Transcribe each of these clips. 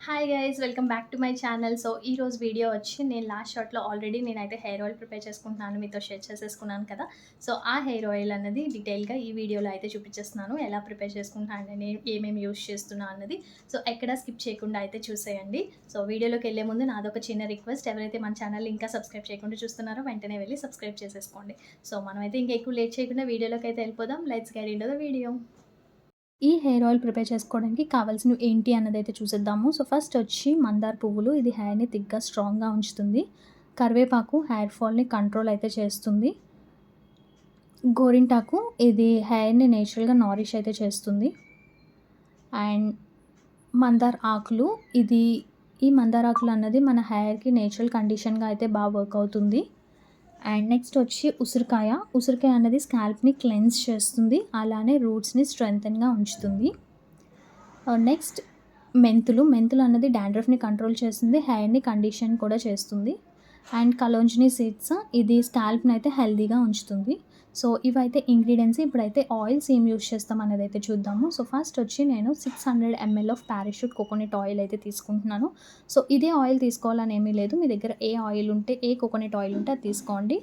Hi guys welcome back to my channel. So ఈరోజు video వచ్చి నేను లాస్ట్ షార్ట్లో ఆల్రెడీ నేనైతే హెయిర్ ఆయిల్ ప్రిపేర్ చేసుకుంటున్నాను, మీతో షేర్ చేసేసుకున్నాను కదా. సో ఆ హెయిర్ ఆయిల్ అన్నది డీటెయిల్గా ఈ వీడియోలో అయితే చూపించేస్తున్నాను, ఎలా ప్రిపేర్ చేసుకుంటాను, నేను ఏమేమి యూస్ చేస్తున్నా అన్నది. సో ఎక్కడ స్కిప్ చేయకుండా అయితే చూసేయండి. సో వీడియోలోకి వెళ్ళే ముందు నాదొక చిన్న రిక్వెస్ట్, ఎవరైతే మన ఛానల్ ఇంకా సబ్స్క్రైబ్ చేయకుండా చూస్తున్నారో వెంటనే వెళ్ళి సబ్స్క్రైబ్ చేసేసుకోండి. సో మనమైతే ఇంకా ఎక్కువ లేట్ చేయకుండా వీడియోలోకి అయితే వెళ్ళిపోదాం. Let's get into the video. ఈ హెయిర్ ఆయిల్ ప్రిపేర్ చేసుకోవడానికి కావాల్సినవి ఏంటి అన్నదైతే చూసేద్దాము. సో ఫస్ట్ వచ్చి మందార పువ్వులు, ఇది హెయిర్ని థిక్గా స్ట్రాంగ్గా ఉంచుతుంది. కరివేపాకు హెయిర్ ఫాల్ని కంట్రోల్ అయితే చేస్తుంది. గోరింటాకు, ఇది హెయిర్ని నేచురల్గా నారిష్ అయితే చేస్తుంది. అండ్ మందార ఆకులు, ఈ మందార ఆకులు అన్నది మన హెయిర్కి నేచురల్ కండిషన్గా అయితే బాగా వర్క్ అవుతుంది. అండ్ నెక్స్ట్ వచ్చి ఉసిరికాయ అనేది స్కాల్ప్ని క్లెన్స్ చేస్తుంది, అలానే రూట్స్ని స్ట్రెంగ్తన్గా ఉంచుతుంది. నెక్స్ట్ మెంతులు అన్నది డాండ్రఫ్ని కంట్రోల్ చేస్తుంది, హెయిర్ని కండిషన్ కూడా చేస్తుంది. అండ్ కలోంజినీ సీడ్స్, ఇది స్కాల్ప్ని అయితే హెల్దీగా ఉంచుతుంది. సో ఇవైతే ఇంగ్రీడియంట్స్. ఇప్పుడైతే ఆయిల్స్ ఏం యూస్ చేస్తాం అనేది అయితే చూద్దాము. సో ఫస్ట్ వచ్చి నేను 600 ml of parachute coconut oil అయితే తీసుకుంటున్నాను. సో ఇదే ఆయిల్ తీసుకోవాలని ఏమీ లేదు, మీ దగ్గర ఏ కోకోనట్ ఆయిల్ ఉంటే అది తీసుకోండి.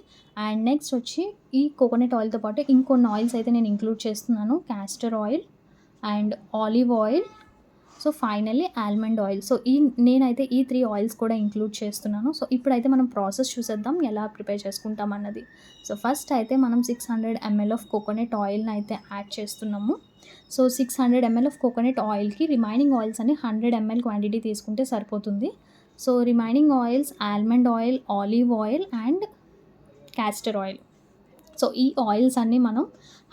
అండ్ నెక్స్ట్ వచ్చి ఈ కోకోనట్ ఆయిల్తో పాటు ఇంకొన్ని ఆయిల్స్ అయితే నేను ఇంక్లూడ్ చేస్తున్నాను. Castor oil and olive oil, so finally almond oil. So నేనైతే ఈ 3 ఆయిల్స్ కూడా ఇంక్లూడ్ చేస్తున్నాను. సో ఇప్పుడైతే మనం ప్రాసెస్ చూసేద్దాం, ఎలా ప్రిపేర్ చేసుకుంటాం అన్నది. సో ఫస్ట్ అయితే మనం 600 ml ఆఫ్ కోకోనట్ ఆయిల్ని అయితే యాడ్ చేస్తున్నాము. సో 600 ml ఆఫ్ కోకోనట్ ఆయిల్కి రిమైనింగ్ ఆయిల్స్ అని 100 ml క్వాంటిటీ తీసుకుంటే సరిపోతుంది. So remaining oils almond oil, olive oil and castor oil. So ఈ ఆయిల్స్ అన్నీ మనం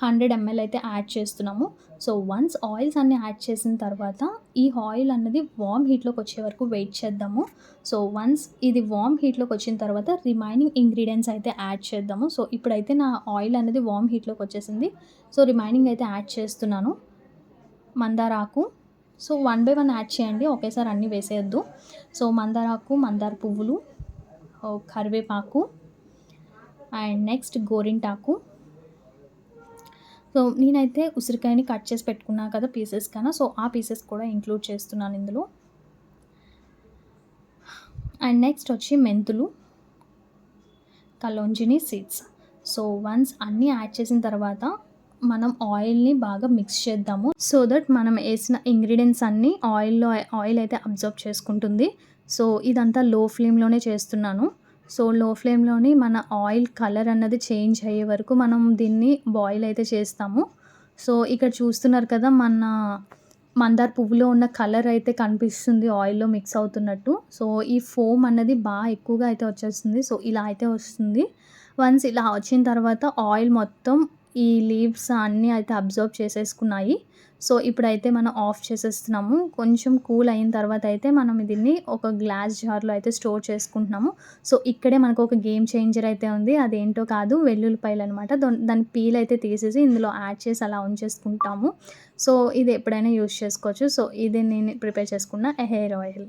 100 ml అయితే యాడ్ చేస్తున్నాము. సో వన్స్ ఆయిల్స్ అన్నీ యాడ్ చేసిన తర్వాత ఈ ఆయిల్ అన్నది వామ్ హీట్లోకి వచ్చే వరకు వెయిట్ చేద్దాము. సో వన్స్ ఇది వామ్ హీట్లోకి వచ్చిన తర్వాత రిమైనింగ్ ఇంగ్రీడియంట్స్ అయితే యాడ్ చేద్దాము. సో ఇప్పుడైతే నా ఆయిల్ అనేది వామ్ హీట్లోకి వచ్చేసింది. సో రిమైనింగ్ అయితే యాడ్ చేస్తున్నాను. మందారాకు, సో 1 by 1 యాడ్ చేయండి, ఒకేసారి అన్నీ వేసేయద్దు. సో మందారాకు, మందార పువ్వులు, కరివేపాకు అండ్ నెక్స్ట్ గోరింటాకు. సో నేనైతే ఉసిరికాయని కట్ చేసి పెట్టుకున్నా కదా పీసెస్ కన్నా, సో ఆ పీసెస్ కూడా ఇంక్లూడ్ చేస్తున్నాను ఇందులో. అండ్ నెక్స్ట్ వచ్చి మెంతులు, కలోంజినీ సీడ్స్. సో వన్స్ అన్నీ యాడ్ చేసిన తర్వాత మనం ఆయిల్ని బాగా మిక్స్ చేద్దాము, సో దట్ మనం వేసిన ఇంగ్రీడియంట్స్ అన్నీ ఆయిల్ అయితే అబ్జర్వ్ చేసుకుంటుంది. సో ఇదంతా లో ఫ్లేమ్లోనే చేస్తున్నాను. సో లో ఫ్లేమ్లోని మన ఆయిల్ కలర్ అన్నది చేంజ్ అయ్యే వరకు మనం దీన్ని బాయిల్ అయితే చేస్తాము. సో ఇక్కడ చూస్తున్నారు కదా, మన మందార పువ్వులో ఉన్న కలర్ అయితే కనిపిస్తుంది ఆయిల్లో మిక్స్ అవుతున్నట్టు. సో ఈ ఫోమ్ అన్నది బాగా ఎక్కువగా అయితే వచ్చేస్తుంది. సో ఇలా అయితే వస్తుంది. వన్స్ ఇలా వచ్చిన తర్వాత ఆయిల్ మొత్తం ఈ లీవ్స్ అన్నీ అయితే అబ్జర్వ్ చేసేసుకున్నాయి. సో ఇప్పుడైతే మనం ఆఫ్ చేసేస్తున్నాము. కొంచెం కూల్ అయిన తర్వాత అయితే మనం దీన్ని ఒక గ్లాస్ జార్లో అయితే స్టోర్ చేసుకుంటున్నాము. సో ఇక్కడే మనకు ఒక గేమ్ చేంజర్ అయితే ఉంది, అదేంటో కాదు, వెల్లుల్లిపాయలు అనమాట. దాని పీల్ అయితే తీసేసి ఇందులో యాడ్ చేసి అలా ఉంచేసుకుంటాము. సో ఇది ఎప్పుడైనా యూస్ చేసుకోవచ్చు. సో ఇది నేను ప్రిపేర్ చేసుకున్న హెయిర్ ఆయిల్.